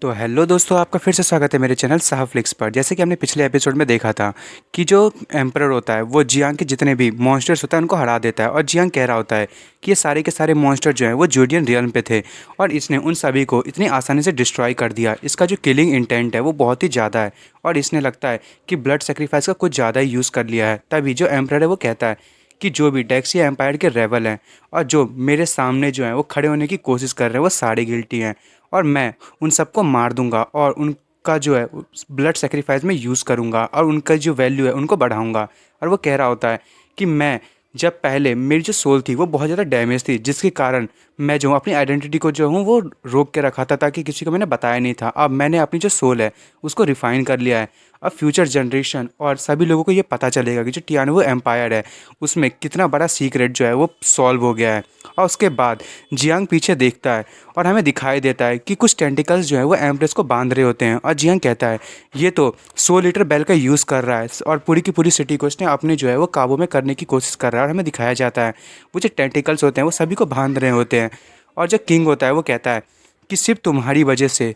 तो हेलो दोस्तों, आपका फिर से स्वागत है मेरे चैनल साहफ्लिक्स पर। जैसे कि हमने पिछले एपिसोड में देखा था कि जो एम्परर होता है वो जियांग के जितने भी मॉन्स्टर्स होता है उनको हरा देता है, और जियांग कह रहा होता है कि ये सारे के सारे मॉन्स्टर जो हैं वो जूडियन रियल्म पे थे और इसने उन सभी को इतनी आसानी से डिस्ट्रॉय कर दिया। इसका जो किलिंग इंटेंट है वो बहुत ही ज़्यादा है और इसने लगता है कि ब्लड सेक्रीफाइस का कुछ ज़्यादा ही यूज़ कर लिया है। तभी जो एम्परर है वो कहता है कि जो भी डेक्सिया एम्पायर के रेबल हैं और जो मेरे सामने जो हैं वो खड़े होने की कोशिश कर रहे हैं वो सारे गिल्टी हैं, और मैं उन सबको मार दूंगा और उनका जो है ब्लड सेक्रीफाइस में यूज़ करूंगा और उनका जो वैल्यू है उनको बढ़ाऊंगा। और वो कह रहा होता है कि मैं जब पहले मेरी जो सोल थी वो बहुत ज़्यादा डैमेज थी, जिसके कारण मैं जो हूँ अपनी आइडेंटिटी को जो हूँ वो रोक के रखा था ताकि किसी को मैंने बताया नहीं था। अब मैंने अपनी जो सोल है उसको रिफ़ाइन कर लिया है। अब फ्यूचर जनरेशन और सभी लोगों को ये पता चलेगा कि जो टियानो एम्पायर है उसमें कितना बड़ा सीक्रेट जो है वो सॉल्व हो गया है। और उसके बाद जियांग पीछे देखता है और हमें दिखाई देता है कि कुछ टेंटिकल्स जो है वो एम्प्रेस को बांध रहे होते हैं, और जियांग कहता है ये तो 100 लीटर बेल का यूज़ कर रहा है और पूरी की पूरी सिटी को इसने अपने जो है वो काबू में करने की कोशिश कर रहा है। और हमें दिखाया जाता है वो जो टेंटिकल्स होते हैं वो सभी को बांध रहे होते हैं। और जो किंग होता है वो कहता है कि सिर्फ तुम्हारी वजह से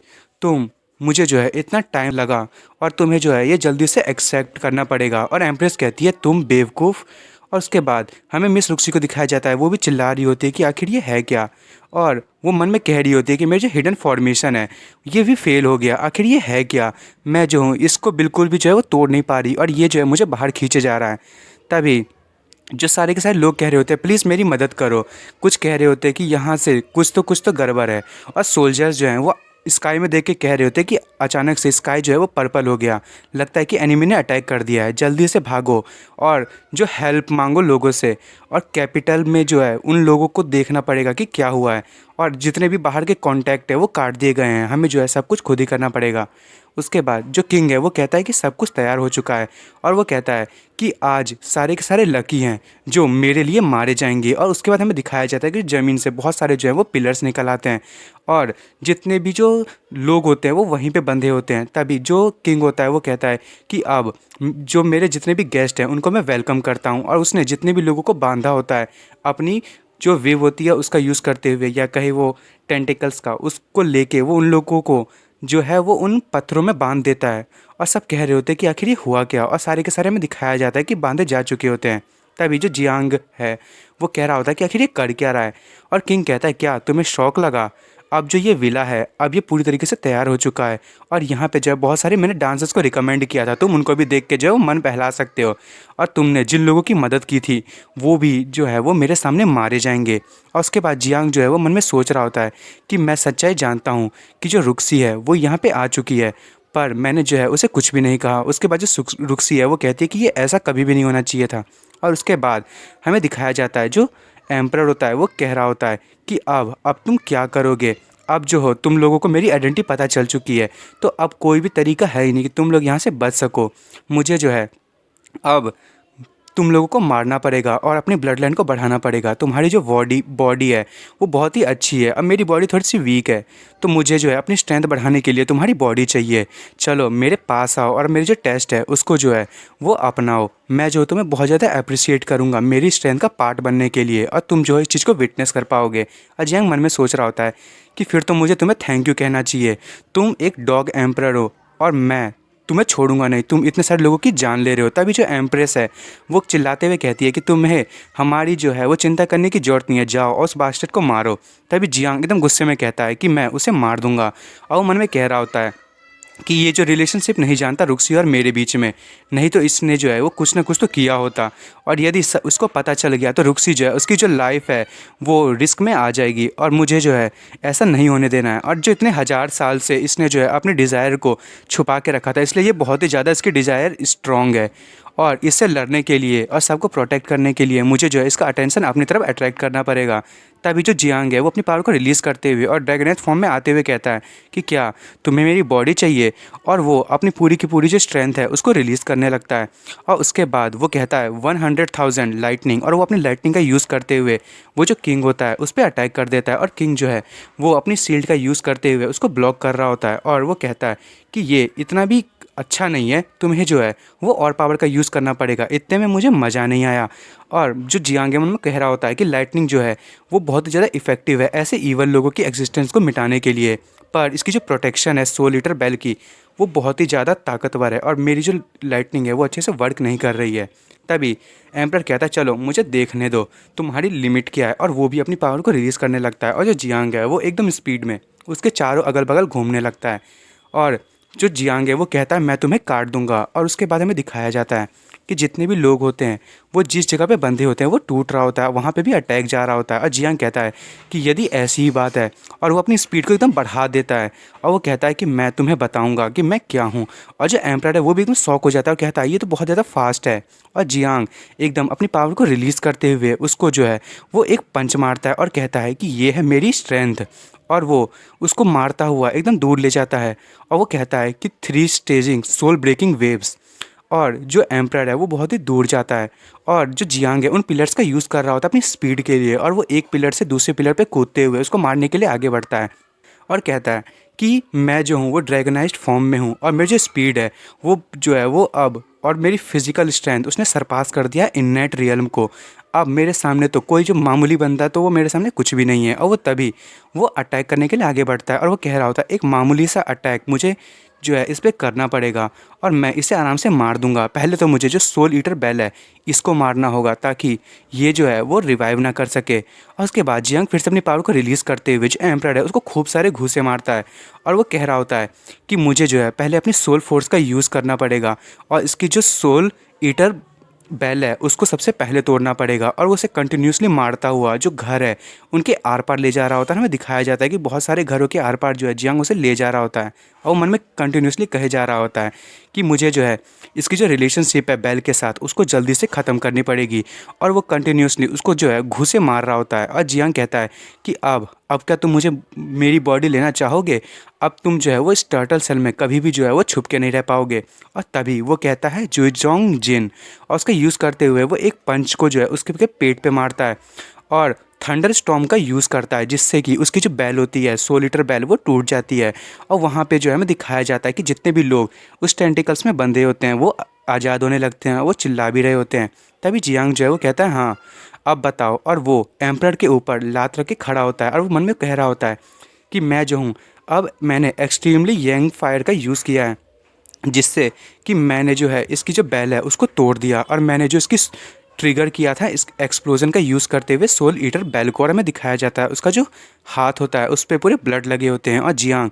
मुझे जो है इतना टाइम लगा और तुम्हें जो है ये जल्दी से एक्सेप्ट करना पड़ेगा। और एम्प्रेस कहती है तुम बेवकूफ़। और उसके बाद हमें मिस रुक्सी को दिखाया जाता है, वो भी चिल्ला रही होती है कि आखिर ये है क्या, और वो मन में कह रही होती है कि मेरी जो हिडन फॉर्मेशन है ये भी फेल हो गया, आखिर ये है क्या, मैं जो हूँ इसको बिल्कुल भी जो है वो तोड़ नहीं पा रही और ये जो है मुझे बाहर खींचे जा रहा है। तभी जो सारे के सारे लोग कह रहे होते हैं प्लीज़ मेरी मदद करो, कुछ कह रहे होते हैं कि यहाँ से कुछ तो गड़बड़ है, और सोल्जर्स जो हैं वो स्काई में देख के कह रहे होते हैं कि अचानक से स्काई जो है वो पर्पल हो गया, लगता है कि एनिमी ने अटैक कर दिया है, जल्दी से भागो और जो हेल्प मांगो लोगों से। और कैपिटल में जो है उन लोगों को देखना पड़ेगा कि क्या हुआ है, और जितने भी बाहर के कॉन्टैक्ट है वो काट दिए गए हैं, हमें जो है सब कुछ खुद ही करना पड़ेगा। उसके बाद जो किंग है वो कहता है कि सब कुछ तैयार हो चुका है, और वो कहता है कि आज सारे के सारे लकी हैं जो मेरे लिए मारे जाएंगे। और उसके बाद हमें दिखाया जाता है कि ज़मीन से बहुत सारे जो हैं वो पिलर्स निकल आते हैं और जितने भी जो लोग होते हैं वो वहीं पे बंधे होते हैं। तभी जो किंग होता है वो कहता है कि अब जो मेरे जितने भी गेस्ट हैं उनको मैं वेलकम करता हूँ, और उसने जितने भी लोगों को बांधा होता है अपनी जो वेव होती है उसका यूज़ करते हुए, या कहे वो टेंटिकल्स का, उसको लेके वो उन लोगों को जो है वो उन पत्थरों में बांध देता है। और सब कह रहे होते हैं कि आखिर ये हुआ क्या, और सारे के सारे में दिखाया जाता है कि बांधे जा चुके होते हैं। तभी जो जियांग है वो कह रहा होता है कि आखिर ये कर क्या रहा है, और किंग कहता है क्या तुम्हें शौक लगा, अब जो ये विला है अब ये पूरी तरीके से तैयार हो चुका है, और यहाँ पे जो है बहुत सारे मैंने डांसर्स को रिकमेंड किया था, तुम उनको भी देख के जो है वो मन बहला सकते हो, और तुमने जिन लोगों की मदद की थी वो भी जो है वो मेरे सामने मारे जाएंगे। और उसके बाद जियांग जो है वो मन में सोच रहा होता है कि मैं सच्चाई जानता हूँ कि जो रुक्सी है वो यहाँ पे आ चुकी है, पर मैंने जो है उसे कुछ भी नहीं कहा। उसके बाद जो रुक्सी है वो कहती है कि ये ऐसा कभी भी नहीं होना चाहिए था। और उसके बाद हमें दिखाया जाता है जो एम्परर होता है वो कह रहा होता है कि अब तुम क्या करोगे, अब जो हो तुम लोगों को मेरी आइडेंटिटी पता चल चुकी है, तो अब कोई भी तरीका है ही नहीं कि तुम लोग यहाँ से बच सको। मुझे जो है अब तुम लोगों को मारना पड़ेगा और अपनी ब्लड लाइन को बढ़ाना पड़ेगा। तुम्हारी जो बॉडी है वो बहुत ही अच्छी है, अब मेरी बॉडी थोड़ी सी वीक है, तो मुझे जो है अपनी स्ट्रेंथ बढ़ाने के लिए तुम्हारी बॉडी चाहिए। चलो मेरे पास आओ और मेरी जो टेस्ट है उसको जो है वो अपनाओ, मैं जो तुम्हें बहुत ज़्यादा अप्रिशिएट करूँगा मेरी स्ट्रेंथ का पार्ट बनने के लिए, और तुम जो है इस चीज़ को विटनेस कर पाओगे। अजियांग मन में सोच रहा होता है कि फिर तो मुझे तुम्हें थैंक यू कहना चाहिए, तुम एक डॉग एम्परर हो और मैं तुम्हें छोड़ूंगा नहीं, तुम इतने सारे लोगों की जान ले रहे हो। तभी जो एम्प्रेस है वो चिल्लाते हुए कहती है कि तुम्हें हमारी जो है वो चिंता करने की ज़रूरत नहीं है, जाओ और उस बास्टर्ड को मारो। तभी जियांग एकदम गुस्से में कहता है कि मैं उसे मार दूंगा, और वो मन में कह रहा होता है कि ये जो रिलेशनशिप नहीं जानता रुक्सी और मेरे बीच में, नहीं तो इसने जो है वो कुछ ना कुछ तो किया होता, और यदि उसको पता चल गया तो रुक्सी जो है उसकी जो लाइफ है वो रिस्क में आ जाएगी, और मुझे जो है ऐसा नहीं होने देना है। और जो इतने हज़ार साल से इसने जो है अपने डिज़ायर को छुपा के रखा था, इसलिए ये बहुत ही ज़्यादा इसकी डिज़ायर स्ट्रॉन्ग है, और इससे लड़ने के लिए और सबको प्रोटेक्ट करने के लिए मुझे जो है इसका अटेंशन अपनी तरफ अट्रैक्ट करना पड़ेगा। तभी जो जियांग है वो अपनी पावर को रिलीज़ करते हुए और ड्रैगनेट फॉर्म में आते हुए कहता है कि क्या तुम्हें मेरी बॉडी चाहिए, और वो अपनी पूरी की पूरी जो स्ट्रेंथ है उसको रिलीज़ करने लगता है। और उसके बाद वो कहता है 100,000 लाइटनिंग, और वो अपनी लाइटनिंग का यूज़ करते हुए वो जो किंग होता है उस पर अटैक कर देता है, और किंग जो है वो अपनी शील्ड का यूज़ करते हुए उसको ब्लॉक कर रहा होता है, और वो कहता है कि ये इतना भी अच्छा नहीं है, तुम्हें जो है वो और पावर का यूज़ करना पड़ेगा, इतने में मुझे मज़ा नहीं आया। और जो जियांग मन में कह रहा होता है कि लाइटनिंग जो है वो बहुत ज़्यादा इफेक्टिव है ऐसे ईवल लोगों की एग्जिस्टेंस को मिटाने के लिए, पर इसकी जो प्रोटेक्शन है सोल ईटर बेल की वो बहुत ही ज़्यादा ताकतवर है और मेरी जो लाइटनिंग है वो अच्छे से वर्क नहीं कर रही है। तभी एम्परर कहता है चलो मुझे देखने दो तुम्हारी लिमिट क्या है, और वो भी अपनी पावर को रिलीज़ करने लगता है। और जो जियांग है वो एकदम स्पीड में उसके चारों अगल बगल घूमने लगता है और जो जियांग है वो कहता है मैं तुम्हें काट दूंगा। और उसके बाद हमें दिखाया जाता है कि जितने भी लोग होते हैं वो जिस जगह पे बंधे होते हैं वो टूट रहा होता है, वहाँ पे भी अटैक जा रहा होता है। और जियांग कहता है कि यदि ऐसी ही बात है, और वो अपनी स्पीड को एकदम बढ़ा देता है और वो कहता है कि मैं तुम्हें बताऊंगा कि मैं क्या हूँ। और जो एम्परर है वो भी एकदम शॉक हो जाता है और कहता है ये तो बहुत ज़्यादा फास्ट है। और जियांग एकदम अपनी पावर को रिलीज़ करते हुए उसको जो है वो एक पंच मारता है और कहता है कि ये है मेरी स्ट्रेंथ। और वो उसको मारता हुआ एकदम दूर ले जाता है और वो कहता है कि 3 स्टेजिंग सोल ब्रेकिंग वेव्स। और जो एम्परर है वो बहुत ही दूर जाता है और जो जियांग है उन पिलर्स का यूज़ कर रहा होता है अपनी स्पीड के लिए, और वो एक पिलर से दूसरे पिलर पे कूदते हुए उसको मारने के लिए आगे बढ़ता है और कहता है कि मैं जो हूँ वो ड्रैगनाइज्ड फॉर्म में हूँ और मेरी जो स्पीड है वो जो है वो अब, और मेरी फिजिकल स्ट्रेंथ उसने सरपास कर दिया इननेट रियल्म को। अब मेरे सामने तो कोई जो मामूली बंदा तो वो मेरे सामने कुछ भी नहीं है। और वो तभी वो अटैक करने के लिए आगे बढ़ता है और वो कह रहा होता है एक मामूली सा अटैक मुझे जो है इस पर करना पड़ेगा और मैं इसे आराम से मार दूंगा। पहले तो मुझे जो सोल ईटर बेल है इसको मारना होगा ताकि ये जो है वो रिवाइव ना कर सके। और उसके बाद जियांग फिर से अपनी पावर को रिलीज़ करते हुए जो एम्परर है उसको खूब सारे घूंसे मारता है और वो कह रहा होता है कि मुझे जो है पहले अपनी सोल फोर्स का यूज़ करना पड़ेगा और इसकी जो सोल ईटर बेल है उसको सबसे पहले तोड़ना पड़ेगा। और वो उसे कंटिन्यूसली मारता हुआ जो घर है उनके आर पार ले जा रहा होता है। हमें दिखाया जाता है कि बहुत सारे घरों के आर पार जो है जियांग उसे ले जा रहा होता है और वो मन में कंटिन्यूसली कहे जा रहा होता है कि मुझे जो है इसकी जो रिलेशनशिप है बेल के साथ उसको जल्दी से ख़त्म करनी पड़ेगी। और वो कंटिन्यूसली उसको जो है घूंसे मार रहा होता है और जियांग कहता है कि अब क्या तुम मुझे मेरी बॉडी लेना चाहोगे? अब तुम जो है वो इस टर्टल सेल में कभी भी जो है वो छुप के नहीं रह पाओगे। और तभी वो कहता है जुजोंग जिन, और उसका यूज़ करते हुए वो एक पंच को जो है उसके पेट पे मारता है और थंडर स्टॉर्म का यूज़ करता है जिससे कि उसकी जो बैल होती है सोल ईटर बैल वो टूट जाती है। और वहाँ पे जो है हमें दिखाया जाता है कि जितने भी लोग उस टेंटिकल्स में बंधे होते हैं वो आज़ाद होने लगते हैं, वो चिल्ला भी रहे होते हैं। तभी जियांग जो है वो कहता है हाँ अब बताओ। और वो एम्परर के ऊपर लात रख के खड़ा होता है और वो मन में कह रहा होता है कि मैं जो हूँ अब मैंने एक्सट्रीमली यंग फायर का यूज़ किया है जिससे कि मैंने जो है इसकी जो बैल है उसको तोड़ दिया और मैंने जो इसकी ट्रिगर किया था इस एक्सप्लोजन का यूज़ करते हुए सोल ईटर बेल को। और हमें दिखाया जाता है उसका जो हाथ होता है उस पर पूरे ब्लड लगे होते हैं और जियांग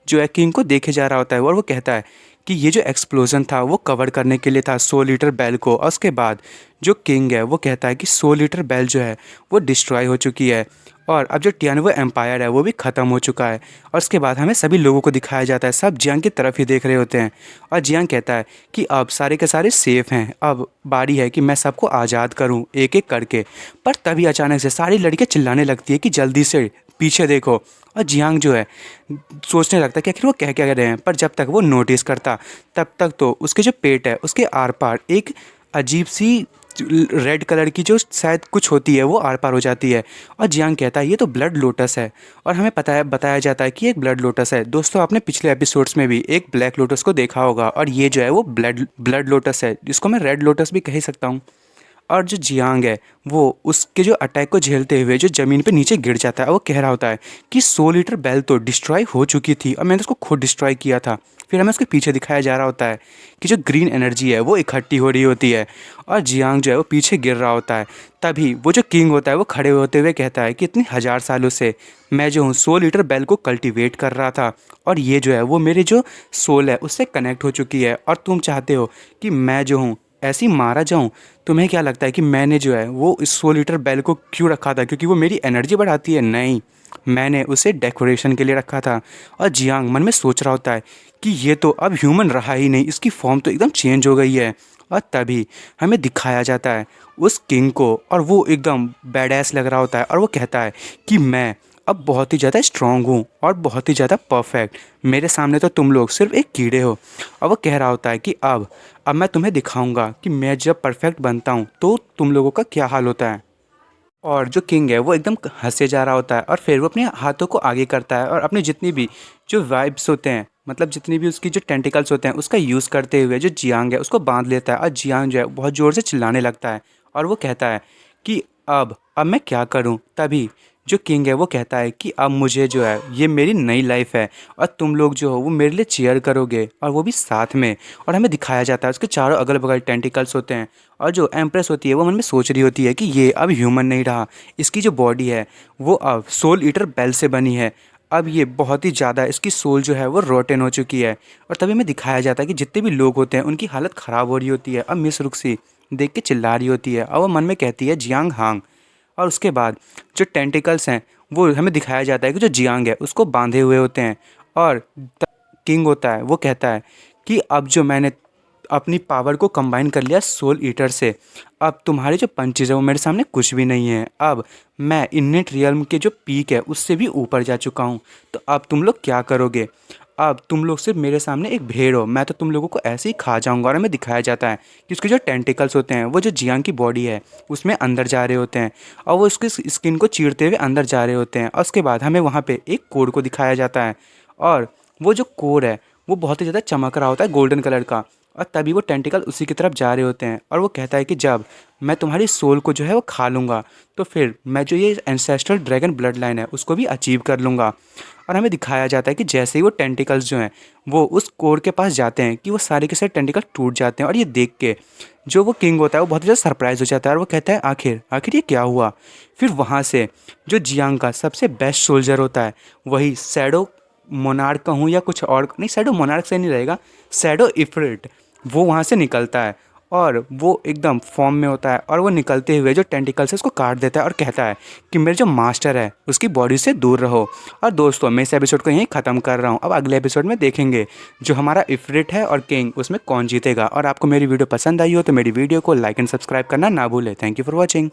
जो है किंग को देखे जा रहा होता है और वो कहता है कि ये जो एक्सप्लोजन था वो कवर करने के लिए था सोल ईटर बेल को। और उसके बाद जो किंग है वो कहता है कि सोल ईटर बेल जो है वो डिस्ट्रॉय हो चुकी है और अब जो टियानवो एम्पायर है वो भी ख़त्म हो चुका है। और उसके बाद हमें सभी लोगों को दिखाया जाता है, सब जियांग की तरफ ही देख रहे होते हैं और जियांग कहता है कि अब सारे के सारे सेफ़ हैं, अब बारी है कि मैं सबको आज़ाद करूं एक एक करके। पर तभी अचानक से सारी लड़कियां चिल्लाने लगती है कि जल्दी से पीछे देखो। और जियांग जो है सोचने लगता है कि आखिर वो कह रहे हैं, पर जब तक वो नोटिस करता तब तक तो उसके जो पेट है उसके आर पार एक अजीब सी रेड कलर की जो शायद कुछ होती है वो आर पार हो जाती है। और जियांग कहता है ये तो ब्लड लोटस है। और हमें बताया जाता है कि एक ब्लड लोटस है। दोस्तों आपने पिछले एपिसोड्स में भी एक ब्लैक लोटस को देखा होगा और ये जो है वो ब्लड लोटस है जिसको मैं रेड लोटस भी कह सकता हूँ। और जो जियांग है वो उसके जो अटैक को झेलते हुए जो ज़मीन पे नीचे गिर जाता है, वो कह रहा होता है कि सोल ईटर बेल तो डिस्ट्रॉय हो चुकी थी और मैंने उसको खुद डिस्ट्रॉय किया था। फिर हमें उसके पीछे दिखाया जा रहा होता है कि जो ग्रीन एनर्जी है वो इकट्ठी हो रही होती है और जियांग जो है वो पीछे गिर रहा होता है। तभी वो जो किंग होता है वो खड़े होते हुए कहता है कि इतनी हज़ार सालों से मैं जो हूँ सोल ईटर बेल को कल्टीवेट कर रहा था और ये जो है वो मेरी जो सोल है उससे कनेक्ट हो चुकी है, और तुम चाहते हो कि मैं जो हूँ ऐसी मारा जाऊं। तुम्हें क्या लगता है कि मैंने जो है वो इस सोल ईटर बेल को क्यों रखा था? क्योंकि वो मेरी एनर्जी बढ़ाती है? नहीं, मैंने उसे डेकोरेशन के लिए रखा था। और जियांग मन में सोच रहा होता है कि ये तो अब ह्यूमन रहा ही नहीं, इसकी फॉर्म तो एकदम चेंज हो गई है। और तभी हमें दिखाया जाता है उस किंग को और वो एकदम बैडैस लग रहा होता है और वो कहता है कि मैं अब बहुत ही ज़्यादा स्ट्रॉन्ग हूँ और बहुत ही ज़्यादा परफेक्ट, मेरे सामने तो तुम लोग सिर्फ एक कीड़े हो। और वो कह रहा होता है कि अब मैं तुम्हें दिखाऊंगा कि मैं जब परफेक्ट बनता हूँ तो तुम लोगों का क्या हाल होता है। और जो किंग है वो एकदम हंसे जा रहा होता है और फिर वो अपने हाथों को आगे करता है और अपनी जितनी भी जो वाइब्स होते हैं, मतलब जितनी भी उसकी जो टेंटिकल्स होते हैं उसका यूज़ करते हुए जो जियांग है उसको बांध लेता है। और जियांग जो है बहुत ज़ोर से चिल्लाने लगता है और वो कहता है कि अब मैं क्या करूं? तभी जो किंग है वो कहता है कि अब मुझे जो है ये मेरी नई लाइफ है और तुम लोग जो हो वो मेरे लिए चीयर करोगे और वो भी साथ में। और हमें दिखाया जाता है उसके चारों अगल बगल टेंटिकल्स होते हैं और जो एम्प्रेस होती है वो मन में सोच रही होती है कि ये अब ह्यूमन नहीं रहा, इसकी जो बॉडी है वो अब सोल ईटर बेल से बनी है। अब ये बहुत ही ज़्यादा इसकी सोल जो है वो रोटन हो चुकी है। और तभी हमें दिखाया जाता है कि जितने भी लोग होते हैं उनकी हालत ख़राब हो रही होती है। अब मिस रुक्सी देख के चिल्ला रही होती है और वो मन में कहती है जियांग हांग। और उसके बाद जो टेंटिकल्स हैं वो हमें दिखाया जाता है कि जो जियांग है उसको बांधे हुए होते हैं। और किंग होता है वो कहता है कि अब जो मैंने अपनी पावर को कंबाइन कर लिया सोल ईटर से, अब तुम्हारे जो पंचेज है वो मेरे सामने कुछ भी नहीं है। अब मैं इन्नेट रियल्म के जो पीक है उससे भी ऊपर जा चुका हूँ। तो अब तुम लोग क्या करोगे? अब तुम लोग सिर्फ मेरे सामने एक भेड़ हो, मैं तो तुम लोगों को ऐसे ही खा जाऊंगा। और हमें दिखाया जाता है कि उसके जो टेंटिकल्स होते हैं वो जो जियांग की बॉडी है उसमें अंदर जा रहे होते हैं और वो उसकी स्किन को चीरते हुए अंदर जा रहे होते हैं। और उसके बाद हमें वहाँ पे एक कोर को दिखाया जाता है और वो जो कोर है वो बहुत ही ज़्यादा चमक रहा होता है गोल्डन कलर का। और तभी वो टेंटिकल उसी की तरफ जा रहे होते हैं और वो कहता है कि जब मैं तुम्हारी सोल को जो है वो खा लूँगा तो फिर मैं जो ये एंसेस्ट्रल ड्रैगन ब्लड लाइन है उसको भी अचीव कर लूँगा। और हमें दिखाया जाता है कि जैसे ही वो टेंटिकल्स जो हैं वो उस कोर के पास जाते हैं कि वो सारे के सारे टेंटिकल टूट जाते हैं। और ये देख के जो वो किंग होता है वो बहुत ही ज़्यादा सरप्राइज हो जाता है और वो कहता है आखिर आखिर ये क्या हुआ। फिर वहाँ से जो जियांग का सबसे बेस्ट सोल्जर होता है, वही शैडो मोनार्क कहूँ या कुछ और नहीं, शैडो मोनार्क से नहीं रहेगा, शैडो इफ्रिट, वो वहाँ से निकलता है और वो एकदम फॉर्म में होता है और वो निकलते हुए जो टेंटिकल से उसको काट देता है और कहता है कि मेरे जो मास्टर है उसकी बॉडी से दूर रहो। और दोस्तों मैं इस एपिसोड को यहीं ख़त्म कर रहा हूँ। अब अगले एपिसोड में देखेंगे जो हमारा इफ्रिट है और किंग उसमें कौन जीतेगा। और आपको मेरी वीडियो पसंद आई हो तो मेरी वीडियो को लाइक एंड सब्सक्राइब करना ना भूलें। Thank you for watching.